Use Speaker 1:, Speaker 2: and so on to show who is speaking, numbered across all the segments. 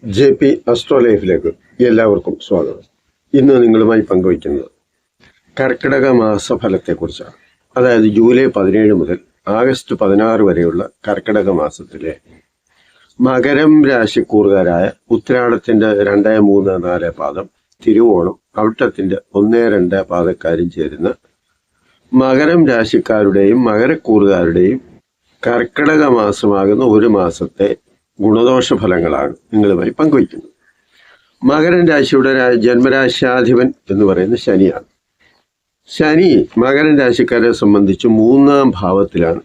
Speaker 1: JP astro ലൈഫിലേക്ക് എല്ലാവർക്കും സ്വാഗതം. ഇന്ന് നിങ്ങളുമായി പങ്കുവയ്ക്കുന്നത് കർക്കിടക മാസഫലത്തെക്കുറിച്ചാണ്. അതായത് ജൂലൈ 17 മുതൽ ആഗസ്റ്റ് 16 വരെയുള്ള കർക്കിടക മാസത്തിലെ മകരം രാശിക്കൂറുകാരായ ഉത്രാടത്തിൻ്റെ 2, 3, 4 പാദം, തിരുവോണം, അവിട്ടത്തിൻ്റെ 1, 2 പാദക്കാരും ചേരുന്ന മകരം രാശിക്കാരുടെയും മകരക്കൂറുകാരുടെയും കർക്കിടക മാസമാകുന്ന ഒരു മാസത്തെ ഗുണദോഷ ഫലങ്ങളാണ് നിങ്ങളുമായി പങ്കുവയ്ക്കുന്നത്. മകരം രാശിയുടെ ജന്മരാശാധിപൻ എന്ന് പറയുന്നത് ശനിയാണ്. ശനി മകരം രാശിക്കാരെ സംബന്ധിച്ച് 3-ാം ഭാവത്തിലാണ്.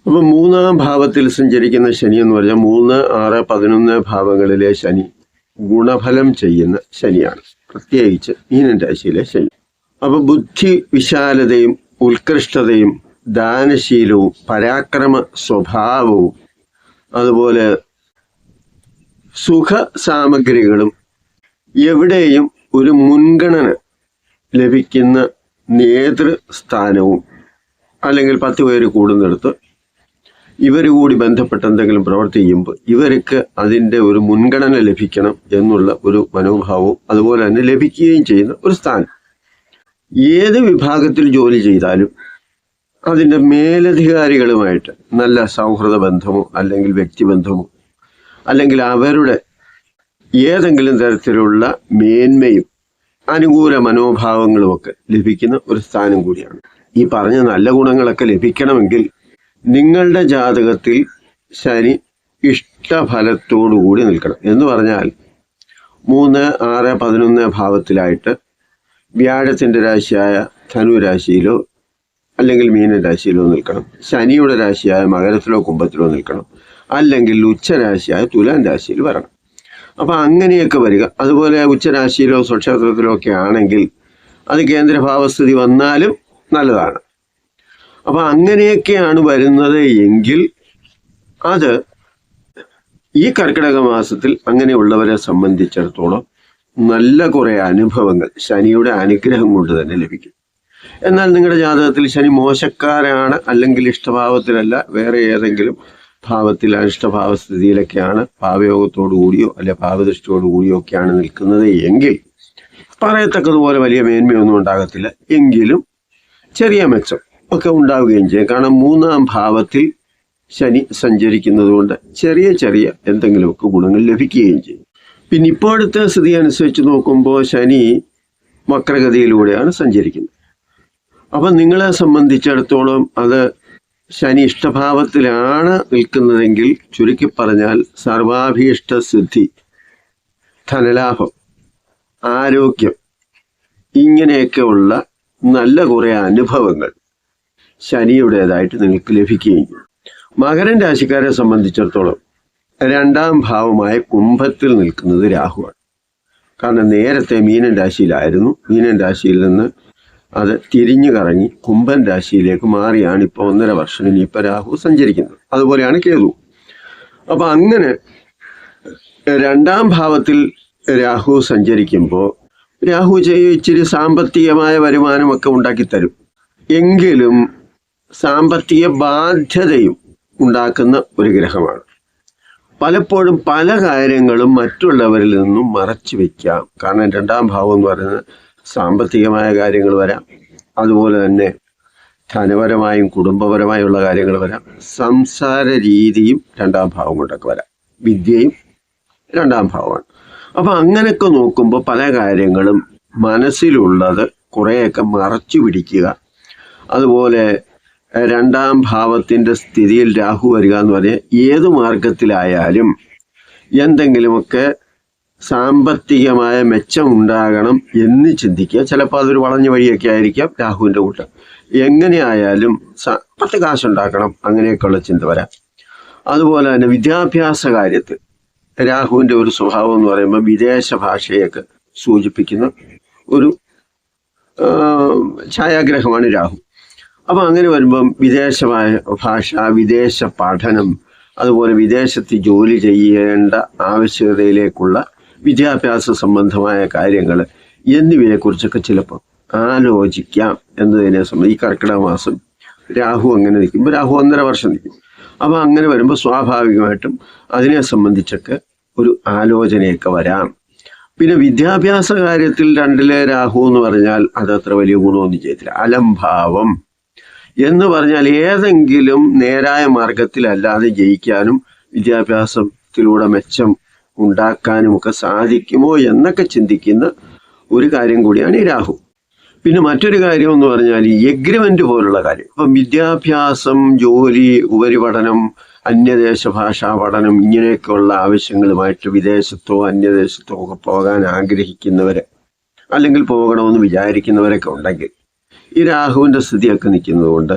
Speaker 1: അപ്പം 3-ാം ഭാവത്തിൽ സഞ്ചരിക്കുന്ന ശനി എന്ന് പറഞ്ഞാൽ 3, 6, 11 ഭാവങ്ങളിലെ ശനി ഗുണഫലം ചെയ്യുന്ന ശനിയാണ്, പ്രത്യേകിച്ച് മീനൻ രാശിയിലെ ശനി. അപ്പം ബുദ്ധി വിശാലതയും ഉത്കൃഷ്ടതയും ദാനശീലവും പരാക്രമ സ്വഭാവവും അതുപോലെ സുഖ സാമഗ്രികളും എവിടെയും ഒരു മുൻഗണന ലഭിക്കുന്ന നേതൃസ്ഥാനവും, അല്ലെങ്കിൽ 10 പേര് കൂടുന്നിടത്ത് ഇവർ കൂടി ബന്ധപ്പെട്ട് എന്തെങ്കിലും പ്രവൃത്തി ചെയ്യുമ്പോൾ ഇവർക്ക് അതിൻ്റെ ഒരു മുൻഗണന ലഭിക്കണം എന്നുള്ള ഒരു മനോഭാവവും അതുപോലെ തന്നെ ലഭിക്കുകയും ചെയ്യുന്ന ഒരു സ്ഥാനം. ഏത് വിഭാഗത്തിൽ ജോലി ചെയ്താലും അതിൻ്റെ മേലധികാരികളുമായിട്ട് നല്ല സൗഹൃദ ബന്ധമോ അല്ലെങ്കിൽ വ്യക്തിബന്ധമോ അല്ലെങ്കിൽ അവരുടെ ഏതെങ്കിലും തരത്തിലുള്ള മേന്മയും അനുകൂല മനോഭാവങ്ങളുമൊക്കെ ലഭിക്കുന്ന ഒരു സ്ഥാനം കൂടിയാണ്. ഈ പറഞ്ഞ നല്ല ഗുണങ്ങളൊക്കെ ലഭിക്കണമെങ്കിൽ നിങ്ങളുടെ ജാതകത്തിൽ ശനി ഇഷ്ടഫലത്തോടുകൂടി നിൽക്കണം. എന്ന് പറഞ്ഞാൽ 3, 6, 11 ഭാവത്തിലായിട്ട് വ്യാഴത്തിൻ്റെ രാശിയായ ധനുരാശിയിലോ അല്ലെങ്കിൽ മീനൻ രാശിയിലോ നിൽക്കണം. ശനിയുടെ രാശിയായ മകരത്തിലോ കുംഭത്തിലോ നിൽക്കണം. അല്ലെങ്കിൽ ഉച്ചരാശിയായ തുലാം രാശിയിൽ വരണം. അപ്പം അങ്ങനെയൊക്കെ വരിക. അതുപോലെ ഉച്ചരാശിയിലോ സ്വക്ഷേത്രത്തിലോ ഒക്കെ ആണെങ്കിൽ അത് കേന്ദ്രഭാവസ്ഥിതി വന്നാലും നല്ലതാണ്. അപ്പം അങ്ങനെയൊക്കെയാണ് വരുന്നത് എങ്കിൽ അത് ഈ കർക്കിടക മാസത്തിൽ അങ്ങനെയുള്ളവരെ സംബന്ധിച്ചിടത്തോളം നല്ല കുറേ അനുഭവങ്ങൾ ശനിയുടെ അനുഗ്രഹം കൊണ്ട് തന്നെ ലഭിക്കും. എന്നാൽ നിങ്ങളുടെ ജാതകത്തിൽ ശനി മോശക്കാരാണ്, അല്ലെങ്കിൽ ഇഷ്ടഭാവത്തിലല്ല, വേറെ ഏതെങ്കിലും ഭാവത്തിൽ അനിഷ്ടഭാവസ്ഥിതിയിലൊക്കെയാണ്, ഭാവയോഗത്തോടു കൂടിയോ അല്ലെ ഭാവദൃഷ്ടിയോടു കൂടിയോ ഒക്കെയാണ് നിൽക്കുന്നത് എങ്കിൽ പറയത്തക്കതുപോലെ വലിയ മേന്മയൊന്നും ഉണ്ടാകത്തില്ല. എങ്കിലും ചെറിയ മെച്ചം ഒക്കെ ഉണ്ടാവുകയും ചെയ്യും. കാരണം 3-ാം ഭാവത്തിൽ ശനി സഞ്ചരിക്കുന്നത് കൊണ്ട് ചെറിയ ചെറിയ എന്തെങ്കിലുമൊക്കെ ഗുണങ്ങൾ ലഭിക്കുകയും ചെയ്യും. പിന്നെ ഇപ്പോഴത്തെ സ്ഥിതി അനുസരിച്ച് നോക്കുമ്പോൾ ശനി വക്രഗതിയിലൂടെയാണ് സഞ്ചരിക്കുന്നത്. അപ്പം നിങ്ങളെ സംബന്ധിച്ചിടത്തോളം അത് ശനി ഇഷ്ടഭാവത്തിലാണ് നിൽക്കുന്നതെങ്കിൽ ചുരുക്കി പറഞ്ഞാൽ സർവാഭീഷ്ട സിദ്ധി, ധനലാഭം, ആരോഗ്യം, ഇങ്ങനെയൊക്കെ ഉള്ള നല്ല കുറേ അനുഭവങ്ങൾ ശനിയുടേതായിട്ട് നിങ്ങൾക്ക് ലഭിക്കുകയും ചെയ്യും. മകരൻ രാശിക്കാരെ സംബന്ധിച്ചിടത്തോളം 2-ാം ഭാവമായ കുംഭത്തിൽ നിൽക്കുന്നത് രാഹുവാണ്. കാരണം നേരത്തെ മീനൻ രാശിയിലായിരുന്നു. മീനൻ രാശിയിൽ നിന്ന് അത് തിരിഞ്ഞു കറങ്ങി കുംഭൻ രാശിയിലേക്ക് മാറിയാണ് ഇപ്പോൾ 1.5 വർഷം ഇനിയിപ്പോൾ രാഹു സഞ്ചരിക്കുന്നത്. അതുപോലെയാണ് കേതു. അപ്പം അങ്ങനെ 2-ാം ഭാവത്തിൽ രാഹു സഞ്ചരിക്കുമ്പോൾ രാഹു ഇച്ചിരി സാമ്പത്തികമായ വരുമാനമൊക്കെ ഉണ്ടാക്കിത്തരും. എങ്കിലും സാമ്പത്തിക ബാധ്യതയും ഉണ്ടാക്കുന്ന ഒരു ഗ്രഹമാണ്. പലപ്പോഴും പല കാര്യങ്ങളും മറ്റുള്ളവരിൽ നിന്നും മറച്ചു വയ്ക്കാം. കാരണം 2-ാം ഭാവം എന്ന് പറയുന്നത് സാമ്പത്തികമായ കാര്യങ്ങൾ വരാം, അതുപോലെ തന്നെ ധനപരമായും കുടുംബപരമായുള്ള കാര്യങ്ങൾ വരാം, സംസാര രീതിയും 2-ാം ഭാവം കൊണ്ടൊക്കെ വരാം, വിദ്യയും 2-ാം ഭാവമാണ്. അപ്പം അങ്ങനെയൊക്കെ നോക്കുമ്പോൾ പല കാര്യങ്ങളും മനസ്സിലുള്ളത് കുറേയൊക്കെ മറച്ചു പിടിക്കുക. അതുപോലെ 2-ാം ഭാവത്തിൻ്റെ സ്ഥിതിയിൽ രാഹു വരിക എന്ന് പറഞ്ഞാൽ ഏത് മാർഗത്തിലായാലും എന്തെങ്കിലുമൊക്കെ സാമ്പത്തികമായ മെച്ചം ഉണ്ടാകണം എന്ന് ചിന്തിക്കുക. ചിലപ്പോൾ അതൊരു വളഞ്ഞ വഴിയൊക്കെ ആയിരിക്കാം രാഹുവിൻ്റെ കൂട്ടം. എങ്ങനെയായാലും 10 കാശുണ്ടാക്കണം, അങ്ങനെയൊക്കെയുള്ള ചിന്ത വരാം. അതുപോലെ തന്നെ വിദ്യാഭ്യാസ കാര്യത്തിൽ രാഹുവിൻ്റെ ഒരു സ്വഭാവം എന്ന് പറയുമ്പോൾ വിദേശ ഭാഷയൊക്കെ സൂചിപ്പിക്കുന്ന ഒരു ഛായാഗ്രഹമാണ് രാഹു. അപ്പം അങ്ങനെ വരുമ്പം വിദേശ ഭാഷ, വിദേശ പഠനം, അതുപോലെ വിദേശത്ത് ജോലി ചെയ്യേണ്ട ആവശ്യകതയിലേക്കുള്ള വിദ്യാഭ്യാസ സംബന്ധമായ കാര്യങ്ങൾ എന്നിവയെക്കുറിച്ചൊക്കെ ചിലപ്പോൾ ആലോചിക്കാം എന്നതിനെ സംബന്ധിച്ച് ഈ കർക്കിടക മാസം രാഹു അങ്ങനെ നിൽക്കുമ്പോൾ രാഹു 1.5 വർഷം നിൽക്കും. അപ്പോൾ അങ്ങനെ വരുമ്പോൾ സ്വാഭാവികമായിട്ടും അതിനെ സംബന്ധിച്ചൊക്കെ ഒരു ആലോചനയൊക്കെ വരാം. പിന്നെ വിദ്യാഭ്യാസ കാര്യത്തിൽ 2 രാഹു എന്ന് പറഞ്ഞാൽ അതത്ര വലിയ ഗുണമൊന്നും ചെയ്തില്ല. അലംഭാവം എന്ന് പറഞ്ഞാൽ ഏതെങ്കിലും നേരായ മാർഗത്തിലല്ലാതെ ജയിക്കാനും വിദ്യാഭ്യാസത്തിലൂടെ മെച്ചം ഉണ്ടാക്കാനും ഒക്കെ സാധിക്കുമോ എന്നൊക്കെ ചിന്തിക്കുന്ന ഒരു കാര്യം കൂടിയാണ് ഈ രാഹു. പിന്നെ മറ്റൊരു കാര്യം എന്ന് പറഞ്ഞാൽ ഈ എഗ്രിമെന്റ് പോലുള്ള കാര്യം. ഇപ്പം വിദ്യാഭ്യാസം, ജോലി, ഉപരിപഠനം, അന്യദേശ ഭാഷാ പഠനം ഇങ്ങനെയൊക്കെയുള്ള ആവശ്യങ്ങളുമായിട്ട് വിദേശത്തോ അന്യദേശത്തോ ഒക്കെ പോകാൻ ആഗ്രഹിക്കുന്നവര് അല്ലെങ്കിൽ പോകണമെന്ന് വിചാരിക്കുന്നവരൊക്കെ ഉണ്ടെങ്കിൽ ഈ രാഹുവിന്റെ സ്ഥിതിയൊക്കെ നിൽക്കുന്നത് കൊണ്ട്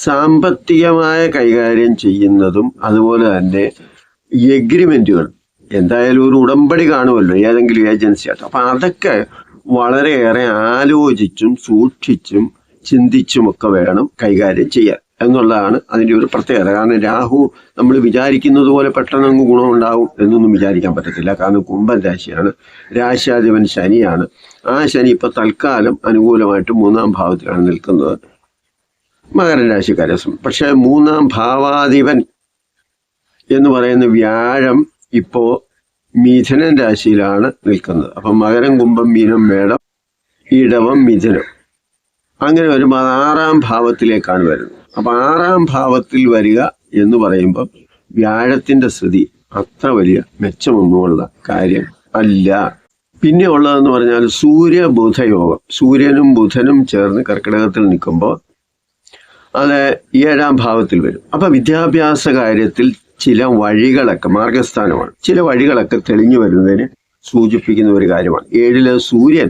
Speaker 1: സാമ്പത്തികമായ കൈകാര്യം ചെയ്യുന്നതും അതുപോലെ തന്നെ എഗ്രിമെന്റുകൾ എന്തായാലും ഒരു ഉടമ്പടി കാണുമല്ലോ ഏതെങ്കിലും ഏജൻസിയായിട്ട്. അപ്പം അതൊക്കെ വളരെയേറെ ആലോചിച്ചും സൂക്ഷിച്ചും ചിന്തിച്ചുമൊക്കെ വേണം കൈകാര്യം ചെയ്യാൻ എന്നുള്ളതാണ് അതിൻ്റെ ഒരു പ്രത്യേകത. കാരണം രാഹു നമ്മൾ വിചാരിക്കുന്നത് പോലെ പെട്ടെന്ന് അങ്ങ് ഗുണമുണ്ടാവും എന്നൊന്നും വിചാരിക്കാൻ പറ്റത്തില്ല. കാരണം കുംഭൻ രാശിയാണ്, രാശ്യാധിപൻ ശനിയാണ്. ആ ശനി ഇപ്പൊ തൽക്കാലം അനുകൂലമായിട്ട് 3-ാം ഭാവത്തിലാണ് നിൽക്കുന്നത് മകരൻ രാശിക്കാരെ. പക്ഷെ 3-ാം ഭാവാധിപൻ എന്ന് പറയുന്ന വ്യാഴം ഇപ്പോ മിഥുനൻ രാശിയിലാണ് നിൽക്കുന്നത്. അപ്പം മകരം, കുംഭം, മീനം, മേടം, ഇടവം, മിഥുനം അങ്ങനെ വരുമ്പോൾ അത് 6-ാം ഭാവത്തിലേക്കാണ് വരുന്നത്. അപ്പൊ 6-ാം ഭാവത്തിൽ വരിക എന്ന് പറയുമ്പോൾ വ്യാഴത്തിന്റെ സ്ഥിതി അത്ര വലിയ മെച്ചമൊന്നുമുള്ള കാര്യം അല്ല. പിന്നെ ഉള്ളതെന്ന് പറഞ്ഞാൽ സൂര്യ-ബുധ-യോഗം. സൂര്യനും ബുധനും ചേർന്ന് കർക്കിടകത്തിൽ നിൽക്കുമ്പോൾ അത് 7-ാം ഭാവത്തിൽ വരും. അപ്പൊ വിദ്യാഭ്യാസ കാര്യത്തിൽ ചില വഴികളൊക്കെ, മാർഗസ്ഥാനമാണ്, ചില വഴികളൊക്കെ തെളിഞ്ഞു വരുന്നതിന് സൂചിപ്പിക്കുന്ന ഒരു കാര്യമാണ്. 7-ലെ സൂര്യൻ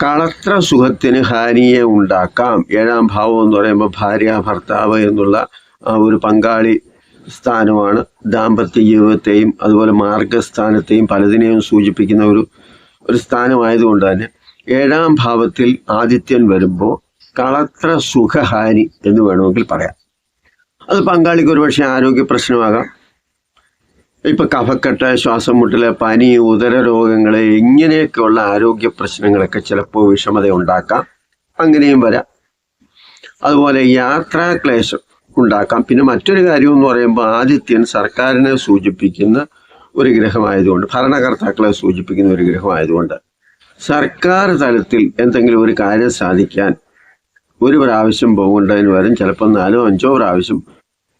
Speaker 1: കളത്ര സുഖത്തിന് ഹാനിയെ ഉണ്ടാക്കാം. 7-ാം ഭാവം എന്ന് പറയുമ്പോൾ ഭാര്യ, ഭർത്താവ് എന്നുള്ള ഒരു പങ്കാളി സ്ഥാനമാണ്. ദാമ്പത്യ ജീവിതത്തെയും അതുപോലെ മാർഗസ്ഥാനത്തെയും പലതിനെയും സൂചിപ്പിക്കുന്ന ഒരു സ്ഥാനമായതുകൊണ്ട് തന്നെ 7-ാം ഭാവത്തിൽ ആദിത്യൻ വരുമ്പോൾ കളത്ര സുഖഹാനി എന്ന് വേണമെങ്കിൽ പറയാം. അത് പങ്കാളിക്ക് ഒരുപക്ഷെ ആരോഗ്യ പ്രശ്നമാകാം. ഇപ്പൊ കഫക്കെട്ട്, ശ്വാസം മുട്ടല്, പനി, ഉദര രോഗങ്ങള് ഇങ്ങനെയൊക്കെയുള്ള ആരോഗ്യ പ്രശ്നങ്ങളൊക്കെ ചിലപ്പോൾ വിഷമത ഉണ്ടാക്കാം. അങ്ങനെയും വരാം. അതുപോലെ യാത്രാക്ലേശം ഉണ്ടാക്കാം. പിന്നെ മറ്റൊരു കാര്യം എന്ന് പറയുമ്പോൾ ആദിത്യൻ സർക്കാരിനെ സൂചിപ്പിക്കുന്ന ഒരു ഗ്രഹമായതുകൊണ്ട്, ഭരണകർത്താക്കളെ സൂചിപ്പിക്കുന്ന ഒരു ഗ്രഹമായതുകൊണ്ട് സർക്കാർ തലത്തിൽ എന്തെങ്കിലും ഒരു കാര്യം സാധിക്കാൻ ഒരു പ്രാവശ്യം പോകേണ്ടതിന് വരും ചിലപ്പോൾ 4-5 പ്രാവശ്യം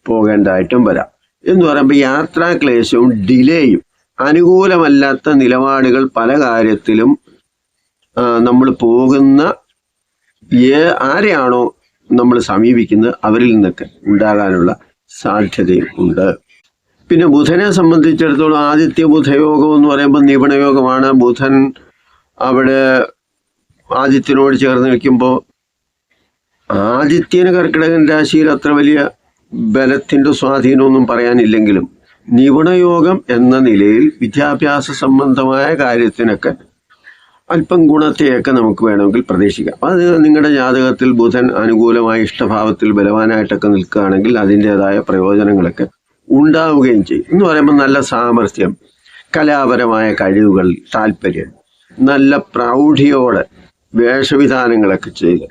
Speaker 1: പോകേണ്ടതായിട്ടും വരാം. എന്ന് പറയുമ്പോൾ യാത്രാക്ലേശവും ഡിലേയും അനുകൂലമല്ലാത്ത നിലപാടുകൾ പല കാര്യത്തിലും നമ്മൾ പോകുന്ന ആരെയാണോ നമ്മൾ സമീപിക്കുന്നത് അവരിൽ നിന്നൊക്കെ ഉണ്ടാകാനുള്ള സാധ്യതയും ഉണ്ട്. പിന്നെ ബുധനെ സംബന്ധിച്ചിടത്തോളം ആദിത്യ ബുധയോഗം എന്ന് പറയുമ്പോൾ നിപുണയോഗമാണ്. ബുധൻ അവിടെ ആദിത്യനോട് ചേർന്ന് നിൽക്കുമ്പോൾ ആദിത്യന് കർക്കിടകൻ രാശിയിൽ അത്ര വലിയ ബലത്തിന്റെ സ്വാധീനമൊന്നും പറയാനില്ലെങ്കിലും നിപുണയോഗം എന്ന നിലയിൽ വിദ്യാഭ്യാസ സംബന്ധമായ കാര്യത്തിനൊക്കെ അല്പം ഗുണത്തെയൊക്കെ നമുക്ക് വേണമെങ്കിൽ പ്രതീക്ഷിക്കാം. അത് നിങ്ങളുടെ ജാതകത്തിൽ ബുധൻ അനുകൂലമായ ഇഷ്ടഭാവത്തിൽ ബലവാനായിട്ടൊക്കെ നിൽക്കുകയാണെങ്കിൽ അതിൻ്റെതായ പ്രയോജനങ്ങളൊക്കെ ഉണ്ടാവുകയും ചെയ്യും. എന്ന് പറയുമ്പോൾ നല്ല സാമർഥ്യം, കലാപരമായ കഴിവുകൾ, താല്പര്യം, നല്ല പ്രൗഢിയോടെ വേഷവിധാനങ്ങളൊക്കെ ചെയ്ത്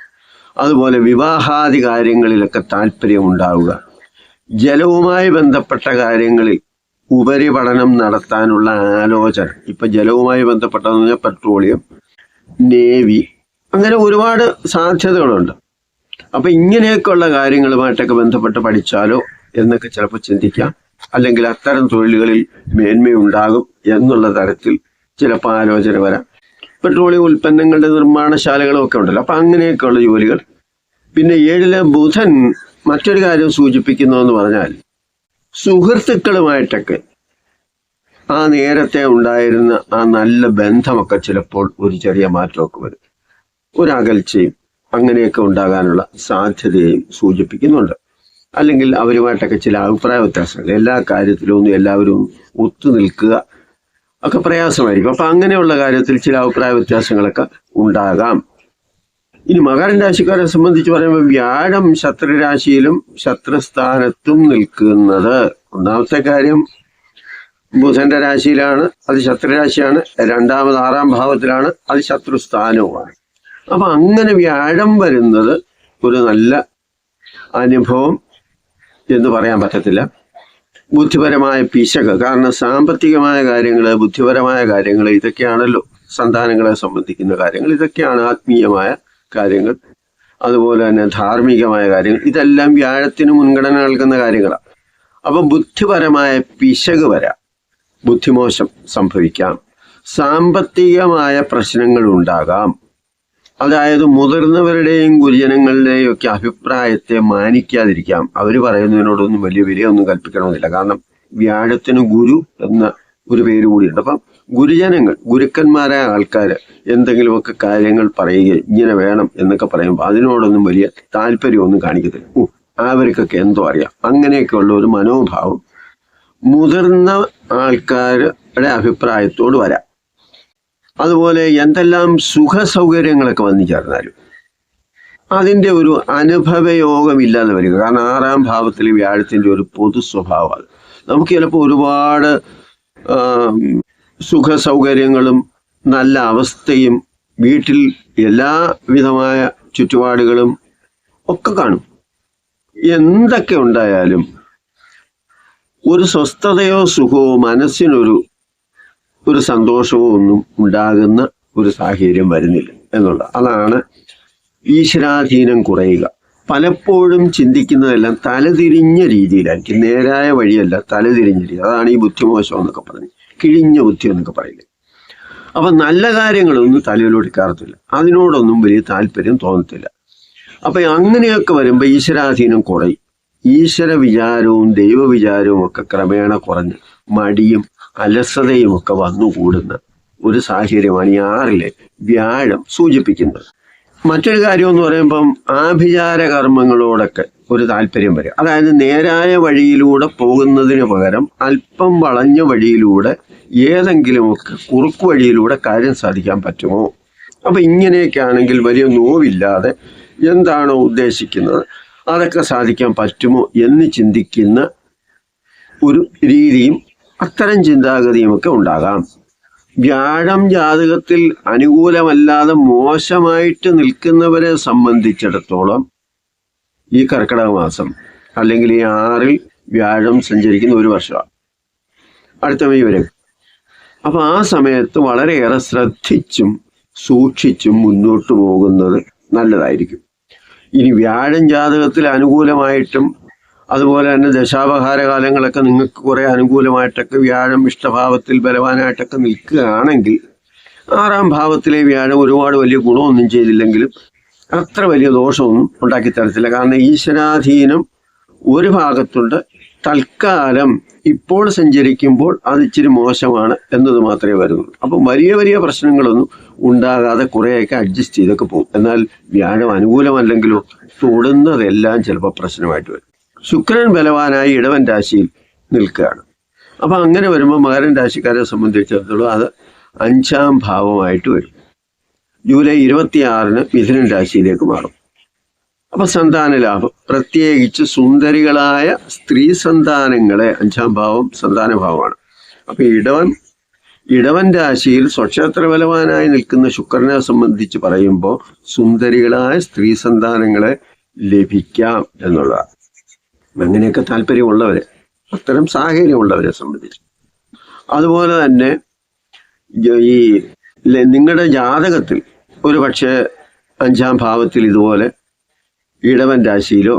Speaker 1: അതുപോലെ വിവാഹാദി കാര്യങ്ങളിലൊക്കെ താല്പര്യമുണ്ടാവുക, ജലവുമായി ബന്ധപ്പെട്ട കാര്യങ്ങളിൽ ഉപരിപഠനം നടത്താനുള്ള ആലോചന. ഇപ്പൊ ജലവുമായി ബന്ധപ്പെട്ടതെന്ന് പറഞ്ഞാൽ പെട്രോളിയം, നേവി, അങ്ങനെ ഒരുപാട് സാധ്യതകളുണ്ട്. അപ്പൊ ഇങ്ങനെയൊക്കെയുള്ള കാര്യങ്ങളുമായിട്ടൊക്കെ ബന്ധപ്പെട്ട് പഠിച്ചാലോ എന്നൊക്കെ ചിലപ്പോൾ ചിന്തിക്കാം. അല്ലെങ്കിൽ അത്തരം തൊഴിലുകളിൽ മേന്മയുണ്ടാകും എന്നുള്ള തരത്തിൽ ചിലപ്പോൾ ആലോചന വരാം. പെട്രോളിയം ഉൽപ്പന്നങ്ങളുടെ നിർമ്മാണശാലകളും ഒക്കെ ഉണ്ടല്ലോ. അപ്പൊ അങ്ങനെയൊക്കെയുള്ള ജോലികൾ. പിന്നെ 7-ലെ ബുധൻ മറ്റൊരു കാര്യം സൂചിപ്പിക്കുന്നു എന്ന് പറഞ്ഞാൽ സുഹൃത്തുക്കളുമായിട്ടൊക്കെ ആ നേരത്തെ ഉണ്ടായിരുന്ന ആ നല്ല ബന്ധമൊക്കെ ചിലപ്പോൾ ഒരു ചെറിയ മാറ്റമൊക്കെ വരും. ഒരു അകൽച്ചയും അങ്ങനെയൊക്കെ ഉണ്ടാകാനുള്ള സാധ്യതയും സൂചിപ്പിക്കുന്നുണ്ട്. അല്ലെങ്കിൽ അവരുമായിട്ടൊക്കെ ചില അഭിപ്രായ വ്യത്യാസങ്ങൾ, എല്ലാ കാര്യത്തിലും ഒന്നും എല്ലാവരും ഒത്തു നിൽക്കുക ഒക്കെ പ്രയാസമായിരിക്കും. അപ്പൊ അങ്ങനെയുള്ള കാര്യത്തിൽ ചില അഭിപ്രായ വ്യത്യാസങ്ങളൊക്കെ ഉണ്ടാകാം. ഇനി മകരൻ രാശിക്കാരെ സംബന്ധിച്ച് പറയുമ്പോൾ വ്യാഴം ശത്രുരാശിയിലും ശത്രുസ്ഥാനത്തും നിൽക്കുന്നത്. ഒന്നാമത്തെ കാര്യം ബുധന്റെ രാശിയിലാണ്, അത് ശത്രുരാശിയാണ്. 2ാമത് 6-ാം ഭാവത്തിലാണ്, അത് ശത്രുസ്ഥാനവുമാണ്. അപ്പൊ അങ്ങനെ വ്യാഴം വരുന്നത് ഒരു നല്ല അനുഭവം എന്ന് പറയാൻ പറ്റത്തില്ല. ബുദ്ധിപരമായ പിശക്. കാരണം സാമ്പത്തികമായ കാര്യങ്ങൾ, ബുദ്ധിപരമായ കാര്യങ്ങൾ, ഇതൊക്കെയാണല്ലോ സന്താനങ്ങളെ സംബന്ധിക്കുന്ന കാര്യങ്ങൾ, ഇതൊക്കെയാണ് ആത്മീയമായ കാര്യങ്ങൾ. അതുപോലെ തന്നെ ധാർമ്മികമായ കാര്യങ്ങൾ, ഇതെല്ലാം വ്യാഴത്തിന് മുൻഗണന നൽകുന്ന കാര്യങ്ങളാണ്. അപ്പൊ ബുദ്ധിപരമായ പിശക് വരാം, ബുദ്ധിമോശം സംഭവിക്കാം, സാമ്പത്തികമായ പ്രശ്നങ്ങൾ ഉണ്ടാകാം. അതായത് മുതിർന്നവരുടെയും ഗുരുജനങ്ങളുടെയും ഒക്കെ അഭിപ്രായത്തെ മാനിക്കാതിരിക്കാം. അവർ പറയുന്നതിനോടൊന്നും വലിയ വിലയൊന്നും കൽപ്പിക്കണമെന്നില്ല. കാരണം വ്യാഴത്തിന് ഗുരു എന്ന ഒരു പേര് കൂടിയുണ്ട്. അപ്പം ഗുരുജനങ്ങൾ, ഗുരുക്കന്മാരായ ആൾക്കാർ എന്തെങ്കിലുമൊക്കെ കാര്യങ്ങൾ പറയുകയും ഇങ്ങനെ വേണം എന്നൊക്കെ പറയുമ്പോൾ അതിനോടൊന്നും വലിയ താല്പര്യമൊന്നും കാണിക്കത്തില്ല. അവർക്കൊക്കെ എന്തോ അറിയാം, അങ്ങനെയൊക്കെയുള്ള ഒരു മനോഭാവം മുതിർന്ന ആൾക്കാരുടെ അഭിപ്രായത്തോട് വരാം. അതുപോലെ എന്തെല്ലാം സുഖ സൗകര്യങ്ങളൊക്കെ വന്നു ചേർന്നാലും അതിൻ്റെ ഒരു അനുഭവയോഗമില്ലാതെ വരിക. കാരണം 6-ാം ഭാവത്തിൽ വ്യാഴത്തിൻ്റെ ഒരു പൊതു സ്വഭാവമാണ്. നമുക്ക് ചിലപ്പോൾ ഒരുപാട് സുഖ സൗകര്യങ്ങളും നല്ല അവസ്ഥയും വീട്ടിൽ എല്ലാവിധമായ ചുറ്റുപാടുകളും ഒക്കെ കാണും. എന്തൊക്കെ ഉണ്ടായാലും ഒരു സ്വസ്ഥതയോ സുഖമോ മനസ്സിനൊരു സന്തോഷമോ ഒന്നും ഉണ്ടാകുന്ന ഒരു സാഹചര്യം വരുന്നില്ല എന്നുള്ള. അതാണ് ഈശ്വരാധീനം കുറയുക. പലപ്പോഴും ചിന്തിക്കുന്നതെല്ലാം തലതിരിഞ്ഞ രീതിയിലായിരിക്കും, നേരായ വഴിയല്ല, തലതിരിഞ്ഞ രീതി. അതാണ് ഈ ബുദ്ധിമോശം എന്നൊക്കെ പറഞ്ഞ്, കിഴിഞ്ഞ ബുദ്ധി എന്നൊക്കെ പറയില്ലേ. അപ്പം നല്ല കാര്യങ്ങളൊന്നും തലയിലോട്ട് കയറത്തില്ല, അതിനോടൊന്നും വലിയ താല്പര്യം തോന്നത്തില്ല. അപ്പം അങ്ങനെയൊക്കെ വരുമ്പോൾ ഈശ്വരാധീനം കുറയും. ഈശ്വര വിചാരവും ദൈവവിചാരവും ഒക്കെ ക്രമേണ കുറഞ്ഞ് മടിയും അലസതയും ഒക്കെ വന്നുകൂടുന്ന ഒരു സാഹചര്യമാണ് ഈ 6-ലെ വ്യാഴം സൂചിപ്പിക്കുന്നത്. മറ്റൊരു കാര്യം എന്ന് പറയുമ്പം ആഭിചാര കർമ്മങ്ങളോടൊക്കെ ഒരു താല്പര്യം വരും. അതായത് നേരായ വഴിയിലൂടെ പോകുന്നതിന് പകരം അല്പം വളഞ്ഞ വഴിയിലൂടെ, ഏതെങ്കിലുമൊക്കെ കുറുക്കു വഴിയിലൂടെ കാര്യം സാധിക്കാൻ പറ്റുമോ? അപ്പം ഇങ്ങനെയൊക്കെ ആണെങ്കിൽ വലിയ നോവില്ലാതെ എന്താണോ ഉദ്ദേശിക്കുന്നത് അതൊക്കെ സാധിക്കാൻ പറ്റുമോ എന്ന് ചിന്തിക്കുന്ന ഒരു രീതിയും അത്തരം ചിന്താഗതിയുമൊക്കെ ഉണ്ടാകാം. വ്യാഴം ജാതകത്തിൽ അനുകൂലമല്ലാതെ മോശമായിട്ട് നിൽക്കുന്നവരെ സംബന്ധിച്ചിടത്തോളം ഈ കർക്കിടക മാസം അല്ലെങ്കിൽ ഈ 6-ൽ വ്യാഴം സഞ്ചരിക്കുന്ന ഒരു വർഷമാണ്, അടുത്ത മെയ് വരെ. അപ്പം ആ സമയത്ത് വളരെയേറെ ശ്രദ്ധിച്ചും സൂക്ഷിച്ചും മുന്നോട്ട് പോകുന്നത് നല്ലതായിരിക്കും. ഇനി വ്യാഴം ജാതകത്തിൽ അനുകൂലമായിട്ടും അതുപോലെ തന്നെ ദശാപഹാര കാലങ്ങളൊക്കെ നിങ്ങൾക്ക് കുറേ അനുകൂലമായിട്ടൊക്കെ വ്യാഴം ഇഷ്ടഭാവത്തിൽ ബലവാനായിട്ടൊക്കെ നിൽക്കുകയാണെങ്കിൽ 6-ാം ഭാവത്തിലെ വ്യാഴം ഒരുപാട് വലിയ ഗുണമൊന്നും ചെയ്തില്ലെങ്കിലും അത്ര വലിയ ദോഷമൊന്നും ഉണ്ടാക്കി തരത്തില്ല. കാരണം ഈശ്വരാധീനം ഒരു ഭാഗത്തുണ്ട്, തൽക്കാലം ഇപ്പോൾ സഞ്ചരിക്കുമ്പോൾ അത് ഇച്ചിരി മോശമാണ് എന്നത് മാത്രമേ വരുന്നുള്ളൂ. അപ്പം വലിയ വലിയ പ്രശ്നങ്ങളൊന്നും ഉണ്ടാകാതെ കുറേയൊക്കെ അഡ്ജസ്റ്റ് ചെയ്തൊക്കെ പോകും. എന്നാൽ വ്യാഴം അനുകൂലമല്ലെങ്കിലോ തൊടുന്നതെല്ലാം ചിലപ്പോൾ പ്രശ്നമായിട്ട് വരും. ശുക്രൻ ബലവാനായി ഇടവൻ രാശിയിൽ നിൽക്കുകയാണ്. അപ്പം അങ്ങനെ വരുമ്പോൾ മകരൻ രാശിക്കാരെ സംബന്ധിച്ചിടത്തോളം അത് 5-ാം ഭാവമായിട്ട് വരും. ജൂലൈ 26-ന് മിഥുനൻ രാശിയിലേക്ക് മാറും. അപ്പം സന്താന ലാഭം, പ്രത്യേകിച്ച് സുന്ദരികളായ സ്ത്രീ സന്താനങ്ങളെ 5-ാം ഭാവം സന്താന ഭാവമാണ്. അപ്പം ഇടവൻ രാശിയിൽ സ്വക്ഷേത്ര ബലവാനായി നിൽക്കുന്ന ശുക്രനെ സംബന്ധിച്ച് പറയുമ്പോൾ സുന്ദരികളായ സ്ത്രീ സന്താനങ്ങളെ ലഭിക്കാം എന്നുള്ളതാണ്. അങ്ങനെയൊക്കെ താല്പര്യമുള്ളവരെ, അത്തരം സാഹചര്യമുള്ളവരെ സംബന്ധിച്ച്. അതുപോലെ തന്നെ ഈ നിങ്ങളുടെ ജാതകത്തിൽ ഒരു പക്ഷേ 5-ാം ഭാവത്തിൽ ഇതുപോലെ ഇടവൻ രാശിയിലോ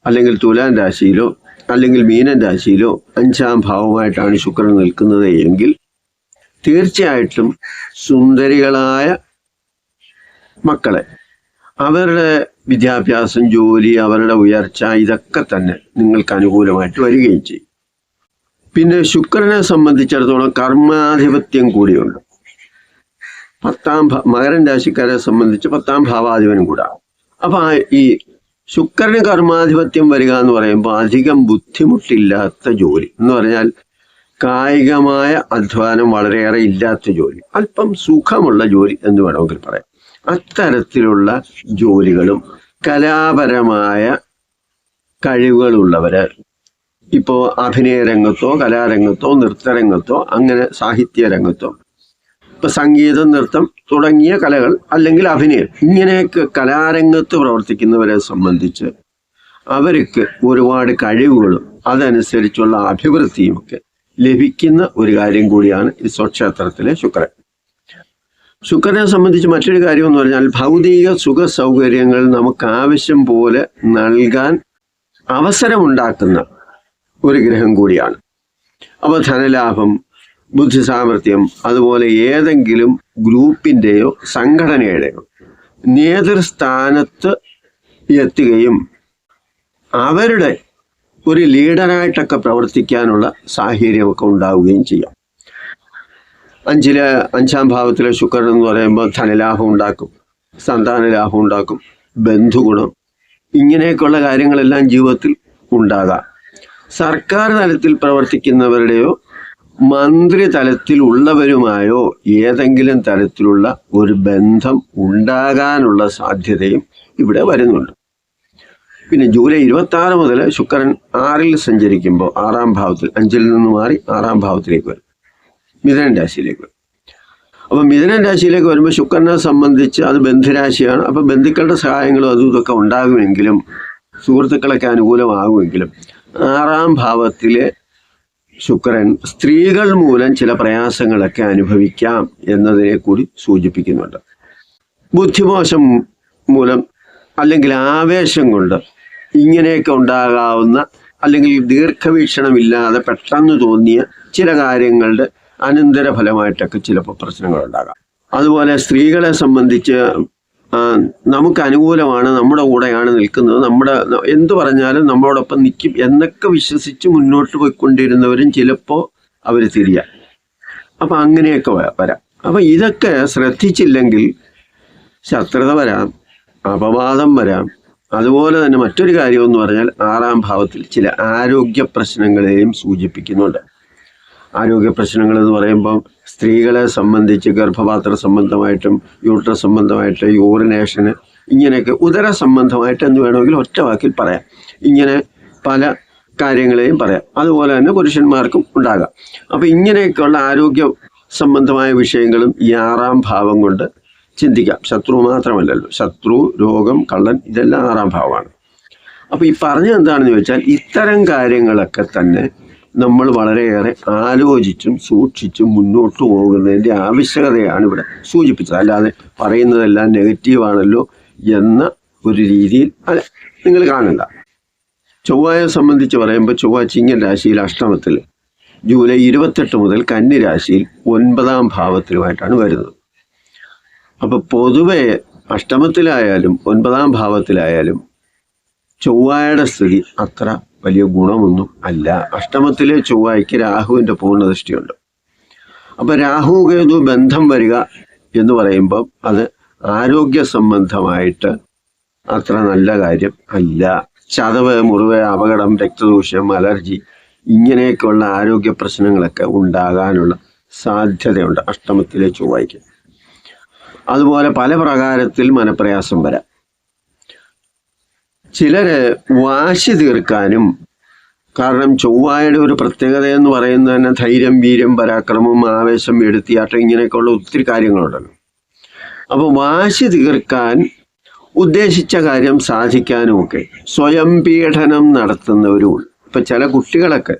Speaker 1: അല്ലെങ്കിൽ തുലാൻ രാശിയിലോ അല്ലെങ്കിൽ മീനൻ രാശിയിലോ 5-ാം ഭാവമായിട്ടാണ് ശുക്രൻ നിൽക്കുന്നത് എങ്കിൽ തീർച്ചയായിട്ടും സുന്ദരികളായ മക്കളെ, അവരുടെ വിദ്യാഭ്യാസം, ജോലി, അവരുടെ ഉയർച്ച, ഇതൊക്കെ തന്നെ നിങ്ങൾക്ക് അനുകൂലമായിട്ട് വരികയും ചെയ്യും. പിന്നെ ശുക്രനെ സംബന്ധിച്ചിടത്തോളം കർമാധിപത്യം കൂടിയുണ്ട്. മകരൻ രാശിക്കാരെ സംബന്ധിച്ച് 10-ാം ഭാവാധിപനും കൂടാണ്. അപ്പൊ ഈ ശുക്രന് കർമാധിപത്യം വരിക എന്ന് പറയുമ്പോൾ അധികം ബുദ്ധിമുട്ടില്ലാത്ത ജോലി എന്ന് പറഞ്ഞാൽ കായികമായ അധ്വാനം വളരെയേറെ ഇല്ലാത്ത ജോലി, അല്പം സുഖമുള്ള ജോലി എന്ന് വേണമെങ്കിൽ പറയാം. അത്തരത്തിലുള്ള ജോലികളും കലാപരമായ കഴിവുകളുള്ളവര്, ഇപ്പോൾ അഭിനയ രംഗത്തോ കലാരംഗത്തോ നൃത്തരംഗത്തോ അങ്ങനെ സാഹിത്യ രംഗത്തോ, ഇപ്പൊ സംഗീതം, നൃത്തം തുടങ്ങിയ കലകൾ അല്ലെങ്കിൽ അഭിനയം, ഇങ്ങനെയൊക്കെ കലാരംഗത്ത് പ്രവർത്തിക്കുന്നവരെ സംബന്ധിച്ച് അവർക്ക് ഒരുപാട് കഴിവുകളും അതനുസരിച്ചുള്ള അഭിവൃദ്ധിയും ഒക്കെ ലഭിക്കുന്ന ഒരു കാര്യം കൂടിയാണ് ഈ സ്വക്ഷേത്രത്തിലെ ശുക്രൻ. ശുക്രനെ സംബന്ധിച്ച് മറ്റൊരു കാര്യം എന്ന് പറഞ്ഞാൽ ഭൗതിക സുഖ സൗകര്യങ്ങൾ നമുക്ക് ആവശ്യം പോലെ നൽകാൻ അവസരമുണ്ടാക്കുന്ന ഒരു ഗ്രഹം കൂടിയാണ്. അപ്പോൾ ധനലാഭം, ബുദ്ധി സാമർഥ്യം, അതുപോലെ ഏതെങ്കിലും ഗ്രൂപ്പിൻ്റെയോ സംഘടനയുടെയോ നേതൃസ്ഥാനത്ത് എത്തുകയും അവരുടെ ഒരു ലീഡറായിട്ടൊക്കെ പ്രവർത്തിക്കാനുള്ള സാഹചര്യമൊക്കെ ഉണ്ടാവുകയും ചെയ്യാം. അഞ്ചാം ഭാവത്തിലെ ശുക്രൻ എന്ന് പറയുമ്പോൾ ധനലാഭം ഉണ്ടാക്കും, സന്താന ലാഭം ഉണ്ടാക്കും, ബന്ധുഗുണം, ഇങ്ങനെയൊക്കെയുള്ള കാര്യങ്ങളെല്ലാം ജീവിതത്തിൽ ഉണ്ടാകാം. സർക്കാർ തലത്തിൽ പ്രവർത്തിക്കുന്നവരുടെയോ മന്ത്രി തലത്തിലുള്ളവരുമായോ ഏതെങ്കിലും തരത്തിലുള്ള ഒരു ബന്ധം ഉണ്ടാകാനുള്ള സാധ്യതയും ഇവിടെ വരുന്നുണ്ട്. പിന്നെ ജൂലൈ 26 മുതൽ ശുക്രൻ 6-ൽ സഞ്ചരിക്കുമ്പോൾ 6-ാം ഭാവത്തിൽ, 5-ൽ നിന്ന് മാറി 6-ാം ഭാവത്തിലേക്ക് വരും, മിഥുനൻ രാശിയിലേക്ക് വരും. അപ്പം മിഥുനൻ രാശിയിലേക്ക് വരുമ്പോൾ ശുക്രനെ സംബന്ധിച്ച് അത് ബന്ധുരാശിയാണ്. അപ്പം ബന്ധുക്കളുടെ സഹായങ്ങളും അതും ഇതൊക്കെ ഉണ്ടാകുമെങ്കിലും, സുഹൃത്തുക്കളൊക്കെ അനുകൂലമാകുമെങ്കിലും 6-ാം ഭാവത്തിലെ ശുക്രൻ സ്ത്രീകൾ മൂലം ചില പ്രയാസങ്ങളൊക്കെ അനുഭവിക്കാം എന്നതിനെ കൂടി സൂചിപ്പിക്കുന്നുണ്ട്. ബുദ്ധിമോശം മൂലം അല്ലെങ്കിൽ ആവേശം കൊണ്ട് ഇങ്ങനെയൊക്കെ ഉണ്ടാകാവുന്ന, അല്ലെങ്കിൽ ദീർഘവീക്ഷണമില്ലാതെ പെട്ടെന്ന് തോന്നിയ ചില കാര്യങ്ങളുടെ അനന്തരഫലമായിട്ടൊക്കെ ചിലപ്പോൾ പ്രശ്നങ്ങളുണ്ടാകാം. അതുപോലെ സ്ത്രീകളെ സംബന്ധിച്ച് നമുക്ക് അനുകൂലമാണ്, നമ്മുടെ കൂടെയാണ് നിൽക്കുന്നത്, നമ്മുടെ എന്തു പറഞ്ഞാലും നമ്മളോടൊപ്പം നിൽക്കും എന്നൊക്കെ വിശ്വസിച്ച് മുന്നോട്ട് പോയിക്കൊണ്ടിരുന്നവരും ചിലപ്പോൾ അവർ തിരിയാം. അപ്പം അങ്ങനെയൊക്കെ വരാം. അപ്പം ഇതൊക്കെ ശ്രദ്ധിച്ചില്ലെങ്കിൽ ശത്രുത വരാം, അപവാദം വരാം. അതുപോലെ തന്നെ മറ്റൊരു കാര്യമെന്ന് പറഞ്ഞാൽ 6-ാം ഭാവത്തിൽ ചില ആരോഗ്യ പ്രശ്നങ്ങളെയും സൂചിപ്പിക്കുന്നുണ്ട്. ആരോഗ്യ പ്രശ്നങ്ങൾ എന്ന് പറയുമ്പം സ്ത്രീകളെ സംബന്ധിച്ച് ഗർഭപാത്ര സംബന്ധമായിട്ടും യൂട്രസ് സംബന്ധമായിട്ട്, യൂറിനേഷന്, ഇങ്ങനെയൊക്കെ ഉദര സംബന്ധമായിട്ട് എന്ന് വേണമെങ്കിൽ ഒറ്റ വാക്കിൽ പറയാം. ഇങ്ങനെ പല കാര്യങ്ങളെയും പറയാം. അതുപോലെ തന്നെ പുരുഷന്മാർക്കും ഉണ്ടാകാം. അപ്പം ഇങ്ങനെയൊക്കെയുള്ള ആരോഗ്യ സംബന്ധമായ വിഷയങ്ങളും ഈ 6-ാം ഭാവം കൊണ്ട് ചിന്തിക്കാം. ശത്രു മാത്രമല്ലല്ലോ, ശത്രു, രോഗം, കള്ളൻ, ഇതെല്ലാം 6-ാം ഭാവമാണ്. അപ്പോൾ ഈ പറഞ്ഞത് എന്താണെന്ന് ചോദിച്ചാൽ ഇത്തരം കാര്യങ്ങളൊക്കെ തന്നെ നമ്മൾ വളരെയേറെ ആലോചിച്ചും സൂക്ഷിച്ചും മുന്നോട്ട് പോകുന്നതിൻ്റെ ആവശ്യകതയാണ് ഇവിടെ സൂചിപ്പിച്ചത്. അല്ലാതെ പറയുന്നതെല്ലാം നെഗറ്റീവാണല്ലോ എന്ന ഒരു രീതിയിൽ അല്ല, നിങ്ങൾ കാണണ്ട. ചൊവ്വയെ സംബന്ധിച്ച് പറയുമ്പോൾ ചൊവ്വ ചിങ്ങൻ രാശിയിൽ അഷ്ടമത്തിൽ, ജൂലൈ 28 മുതൽ കന്നി രാശിയിൽ 9-ാം ഭാവത്തിലുമായിട്ടാണ് വരുന്നത്. അപ്പോൾ പൊതുവെ അഷ്ടമത്തിലായാലും 9-ാം ഭാവത്തിലായാലും ചൊവ്വയുടെ സ്ഥിതി അത്ര വലിയ ഗുണമൊന്നും അല്ല. അഷ്ടമത്തിലെ ചൊവ്വയ്ക്ക് രാഹുവിൻ്റെ പൂർണ്ണദൃഷ്ടിയുണ്ട്. അപ്പോൾ രാഹു കേതു ബന്ധം വരിക എന്ന് പറയുമ്പം അത് ആരോഗ്യ സംബന്ധമായിട്ട് അത്ര നല്ല കാര്യം അല്ല. ചതവ്, മുറിവ്, അപകടം, രക്തദൂഷ്യം, അലർജി, ഇങ്ങനെയൊക്കെയുള്ള ആരോഗ്യ പ്രശ്നങ്ങളൊക്കെ ഉണ്ടാകാനുള്ള സാധ്യതയുണ്ട് അഷ്ടമത്തിലെ ചൊവ്വയ്ക്ക്. അതുപോലെ പല പ്രകാരത്തിൽ മനപ്രയാസം വരാം. ചിലര് വാശി തീർക്കാനും, കാരണം ചൊവ്വയുടെ ഒരു പ്രത്യേകത എന്ന് പറയുന്നത് തന്നെ ധൈര്യം, വീര്യം, പരാക്രമം, ആവേശം, എടുത്തിയാട്ടം, ഇങ്ങനെയൊക്കെയുള്ള ഒത്തിരി കാര്യങ്ങളുണ്ടല്ലോ. അപ്പോൾ വാശി തീർക്കാൻ, ഉദ്ദേശിച്ച കാര്യം സാധിക്കാനുമൊക്കെ സ്വയം പീഡനം നടത്തുന്നവരുമുണ്ട്. ഇപ്പം ചില കുട്ടികളൊക്കെ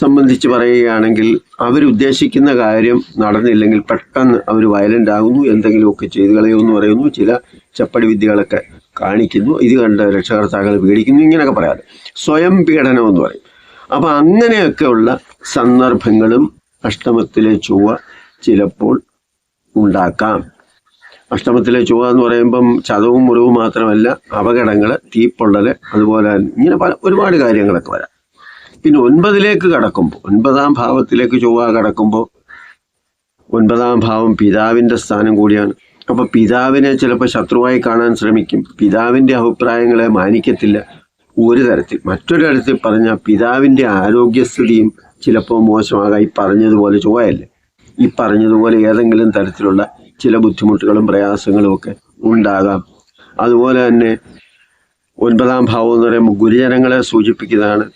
Speaker 1: സംബന്ധിച്ച് പറയുകയാണെങ്കിൽ അവരുദ്ദേശിക്കുന്ന കാര്യം നടന്നില്ലെങ്കിൽ പെട്ടെന്ന് അവർ വയലൻ്റ് ആകുന്നു, എന്തെങ്കിലുമൊക്കെ ചെയ്തു കളയുമെന്ന് പറയുന്നു, ചില ചപ്പടി വിദ്യകളൊക്കെ കാണിക്കുന്നു, ഇത് കണ്ട് രക്ഷകർത്താക്കൾ പീഡിക്കുന്നു, ഇങ്ങനെയൊക്കെ പറയാതെ സ്വയം പീഡനം എന്ന് പറയും. അപ്പം അങ്ങനെയൊക്കെയുള്ള സന്ദർഭങ്ങളും അഷ്ടമത്തിലെ ചൊവ്വ ചിലപ്പോൾ ഉണ്ടാക്കാം. അഷ്ടമത്തിലെ ചൊവ്വ എന്ന് പറയുമ്പം ചതവും മുറിവും മാത്രമല്ല, അപകടങ്ങൾ, തീപ്പൊള്ളൽ, അതുപോലെ ഇങ്ങനെ ഒരുപാട് കാര്യങ്ങളൊക്കെ വരാം. പിന്നെ 9-ലേക്ക് കടക്കുമ്പോൾ, 9-ാം ഭാവത്തിലേക്ക് ചൊവ്വ കടക്കുമ്പോൾ, 9-ാം ഭാവം പിതാവിൻ്റെ സ്ഥാനം കൂടിയാണ്. അപ്പോൾ പിതാവിനെ ചിലപ്പോൾ ശത്രുവായി കാണാൻ ശ്രമിക്കും, പിതാവിൻ്റെ അഭിപ്രായങ്ങളെ മാനിക്കത്തില്ല ഒരു തരത്തിൽ. മറ്റൊരു തരത്തിൽ പറഞ്ഞാൽ പിതാവിൻ്റെ ആരോഗ്യസ്ഥിതിയും ചിലപ്പോൾ മോശമാകാം. ഈ പറഞ്ഞതുപോലെ ചൊവ്വയല്ലേ, ഈ പറഞ്ഞതുപോലെ ഏതെങ്കിലും തരത്തിലുള്ള ചില ബുദ്ധിമുട്ടുകളും പ്രയാസങ്ങളും ഒക്കെ ഉണ്ടാകാം. അതുപോലെ തന്നെ 9-ാം ഭാവം എന്ന് പറയുമ്പോൾ ഗുരുജനങ്ങളെ സൂചിപ്പിക്കുന്നതാണ്,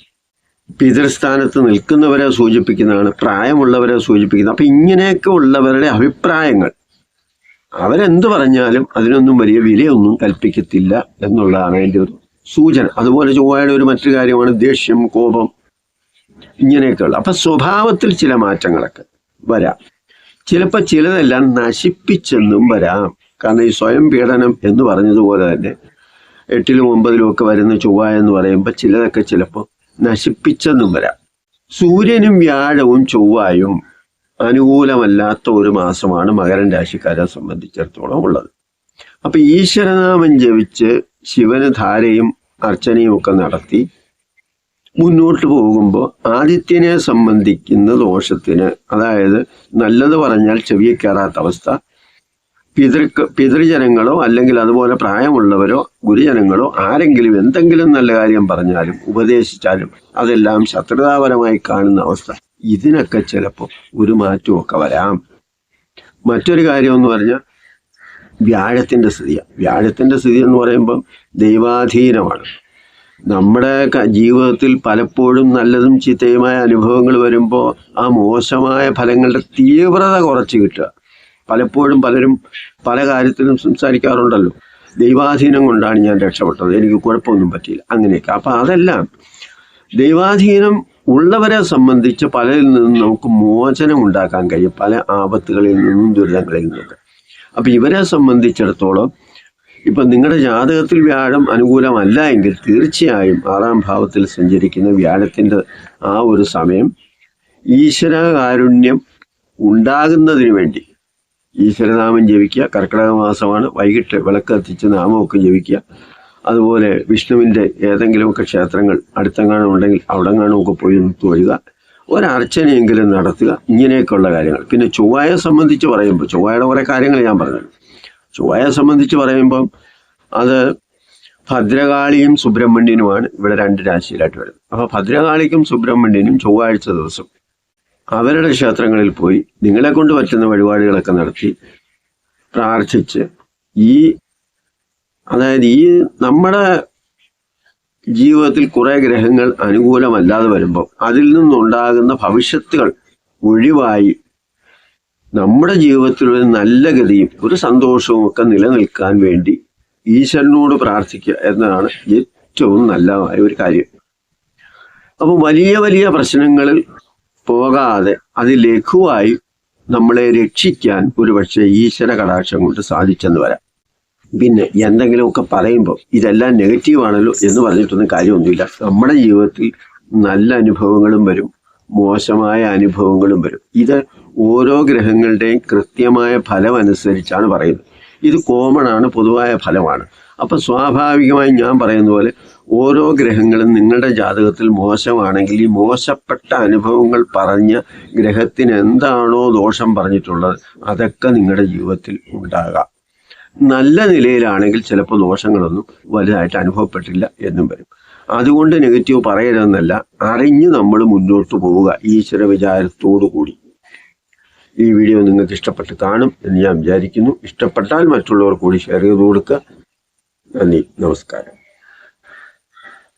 Speaker 1: പിതൃസ്ഥാനത്ത് നിൽക്കുന്നവരെ സൂചിപ്പിക്കുന്നതാണ്, പ്രായമുള്ളവരെ സൂചിപ്പിക്കുന്നത്. അപ്പം ഇങ്ങനെയൊക്കെ ഉള്ളവരുടെ അഭിപ്രായങ്ങൾ അവരെന്ത് പറഞ്ഞാലും അതിനൊന്നും വലിയ വിലയൊന്നും കൽപ്പിക്കത്തില്ല എന്നുള്ളതാണ് അതിൻ്റെ ഒരു സൂചന. അതുപോലെ ചൊവ്വയുടെ ഒരു മറ്റൊരു കാര്യമാണ് ദേഷ്യം, കോപം, ഇങ്ങനെയൊക്കെയുള്ള. അപ്പൊ സ്വഭാവത്തിൽ ചില മാറ്റങ്ങളൊക്കെ വരാം. ചിലപ്പോൾ ചിലതെല്ലാം നശിപ്പിച്ചെന്നും വരാം. കാരണം ഈ സ്വയം പീഡനം എന്ന് പറഞ്ഞതുപോലെ തന്നെ 8ലും 9ലും ഒക്കെ വരുന്ന ചൊവ്വ എന്ന് പറയുമ്പോൾ ചിലതൊക്കെ ചിലപ്പോൾ നശിപ്പിച്ചെന്നും വരാം. സൂര്യനും വ്യാഴവും ചൊവ്വായും അനുകൂലമല്ലാത്ത ഒരു മാസമാണ് മകരം രാശിക്കാരെ സംബന്ധിച്ചിടത്തോളം ഉള്ളത്. അപ്പൊ ഈശ്വരനാമം ജപിച്ച് ശിവന് ധാരയും അർച്ചനയും ഒക്കെ നടത്തി മുന്നോട്ട് പോകുമ്പോൾ ആദിത്യനെ സംബന്ധിക്കുന്ന ദോഷത്തിന്, അതായത് നല്ലത് പറഞ്ഞാൽ ചെവിയെ കയറാത്ത അവസ്ഥ, പിതൃജനങ്ങളോ അല്ലെങ്കിൽ അതുപോലെ പ്രായമുള്ളവരോ ഗുരുജനങ്ങളോ ആരെങ്കിലും എന്തെങ്കിലും നല്ല കാര്യം പറഞ്ഞാലും ഉപദേശിച്ചാലും അതെല്ലാം ശത്രുതാപരമായി കാണുന്ന അവസ്ഥ, ഇതിനൊക്കെ ചിലപ്പോൾ ഒരു മാറ്റമൊക്കെ വരാം. മറ്റൊരു കാര്യം എന്ന് പറഞ്ഞാൽ വ്യാഴത്തിൻ്റെ സ്ഥിതിയാണ്. വ്യാഴത്തിൻ്റെ സ്ഥിതി എന്ന് പറയുമ്പം ദൈവാധീനമാണ്. നമ്മുടെ ജീവിതത്തിൽ പലപ്പോഴും നല്ലതും ചീത്തയുമായ അനുഭവങ്ങൾ വരുമ്പോൾ ആ മോശമായ ഫലങ്ങളുടെ തീവ്രത കുറച്ച് കിട്ടുക. പലപ്പോഴും പലരും പല കാര്യത്തിലും സംസാരിക്കാറുണ്ടല്ലോ, ദൈവാധീനം കൊണ്ടാണ് ഞാൻ രക്ഷപ്പെട്ടത്, എനിക്ക് കുഴപ്പമൊന്നും പറ്റിയില്ല, അങ്ങനെയൊക്കെ. അപ്പം അതെല്ലാം ദൈവാധീനം ഉള്ളവരെ സംബന്ധിച്ച് പലരിൽ നിന്നും നമുക്ക് മോചനം ഉണ്ടാക്കാൻ കഴിയും, പല ആപത്തുകളിൽ നിന്നും ദുരിതങ്ങളിൽ നിന്നൊക്കെ. അപ്പം ഇവരെ സംബന്ധിച്ചിടത്തോളം ഇപ്പം നിങ്ങളുടെ ജാതകത്തിൽ വ്യാഴം അനുകൂലമല്ല എങ്കിൽ തീർച്ചയായും 6ാം ഭാവത്തിൽ സഞ്ചരിക്കുന്ന വ്യാഴത്തിൻ്റെ ആ ഒരു സമയം ഈശ്വരകാരുണ്യം ഉണ്ടാകുന്നതിന് വേണ്ടി ഈശ്വരനാമം ജപിക്കുക. കർക്കിടക മാസമാണ്, വൈകിട്ട് വിളക്ക് കത്തിച്ച് നാമമൊക്കെ ജപിക്കുക. അതുപോലെ വിഷ്ണുവിൻ്റെ ഏതെങ്കിലുമൊക്കെ ക്ഷേത്രങ്ങൾ അടുത്തെങ്ങാനും ഉണ്ടെങ്കിൽ അവിടെങ്ങാനുമൊക്കെ പോയി തൊഴുക, ഒരർച്ചനയെങ്കിലും നടത്തുക. ഇങ്ങനെയൊക്കെയുള്ള കാര്യങ്ങൾ. പിന്നെ ചൊവ്വയെ സംബന്ധിച്ച് പറയുമ്പോൾ ചൊവ്വയുടെ കുറേ കാര്യങ്ങൾ ഞാൻ പറഞ്ഞു. ചൊവ്വയെ സംബന്ധിച്ച് പറയുമ്പം അത് ഭദ്രകാളിയും സുബ്രഹ്മണ്യനുമാണ് ഇവിടെ 2 രാശിയിലായിട്ട് വരുന്നത്. അപ്പോൾ ഭദ്രകാളിക്കും സുബ്രഹ്മണ്യനും ചൊവ്വാഴ്ച ദിവസം അവരുടെ ക്ഷേത്രങ്ങളിൽ പോയി നിങ്ങളെ കൊണ്ട് പറ്റുന്ന വഴിപാടുകളൊക്കെ നടത്തി പ്രാർത്ഥിച്ച് അതായത് ഈ നമ്മുടെ ജീവിതത്തിൽ കുറേ ഗ്രഹങ്ങൾ അനുകൂലമല്ലാതെ വരുമ്പോൾ അതിൽ നിന്നുണ്ടാകുന്ന ഭവിഷ്യത്തുകൾ ഒഴിവായി നമ്മുടെ ജീവിതത്തിൽ ഒരു നല്ല ഗതിയും ഒരു സന്തോഷവും ഒക്കെ നിലനിൽക്കാൻ വേണ്ടി ഈശ്വരനോട് പ്രാർത്ഥിക്കുക എന്നതാണ് ഏറ്റവും നല്ലതായ ഒരു കാര്യം. അപ്പോൾ വലിയ വലിയ പ്രശ്നങ്ങളിൽ പോകാതെ അത് ലഘുവായി നമ്മളെ രക്ഷിക്കാൻ ഒരുപക്ഷെ ഈശ്വര കടാക്ഷം കൊണ്ട് സാധിച്ചെന്ന് വരാം. പിന്നെ എന്തെങ്കിലുമൊക്കെ പറയുമ്പോൾ ഇതെല്ലാം നെഗറ്റീവാണല്ലോ എന്ന് പറഞ്ഞിട്ടൊന്നും കാര്യമൊന്നുമില്ല. നമ്മുടെ ജീവിതത്തിൽ നല്ല അനുഭവങ്ങളും വരും, മോശമായ അനുഭവങ്ങളും വരും. ഇത് ഓരോ ഗ്രഹങ്ങളുടെയും കൃത്യമായ ഫലം അനുസരിച്ചാണ് പറയുന്നത്. ഇത് കോമൺ ആണ്, പൊതുവായ ഫലമാണ്. അപ്പം സ്വാഭാവികമായി ഞാൻ പറയുന്ന പോലെ ഓരോ ഗ്രഹങ്ങളും നിങ്ങളുടെ ജാതകത്തിൽ മോശമാണെങ്കിൽ ഈ മോശപ്പെട്ട അനുഭവങ്ങൾ പറഞ്ഞ ഗ്രഹത്തിന് എന്താണോ ദോഷം പറഞ്ഞിട്ടുള്ളത് അതൊക്കെ നിങ്ങളുടെ ജീവിതത്തിൽ ഉണ്ടാകാം. നല്ല നിലയിലാണെങ്കിൽ ചിലപ്പോൾ ദോഷങ്ങളൊന്നും വലുതായിട്ട് അനുഭവപ്പെട്ടില്ല എന്നും വരും. അതുകൊണ്ട് നെഗറ്റീവ് പറയരുതെന്നല്ല, അറിഞ്ഞ് നമ്മൾ മുന്നോട്ട് പോവുക ഈശ്വര വിചാരത്തോടു കൂടി. ഈ വീഡിയോ നിങ്ങൾക്ക് ഇഷ്ടപ്പെട്ട് കാണും എന്ന് ഞാൻ വിചാരിക്കുന്നു. ഇഷ്ടപ്പെട്ടാൽ മറ്റുള്ളവർ കൂടി ഷെയർ ചെയ്ത് കൊടുക്കുക. നന്ദി, നമസ്കാരം.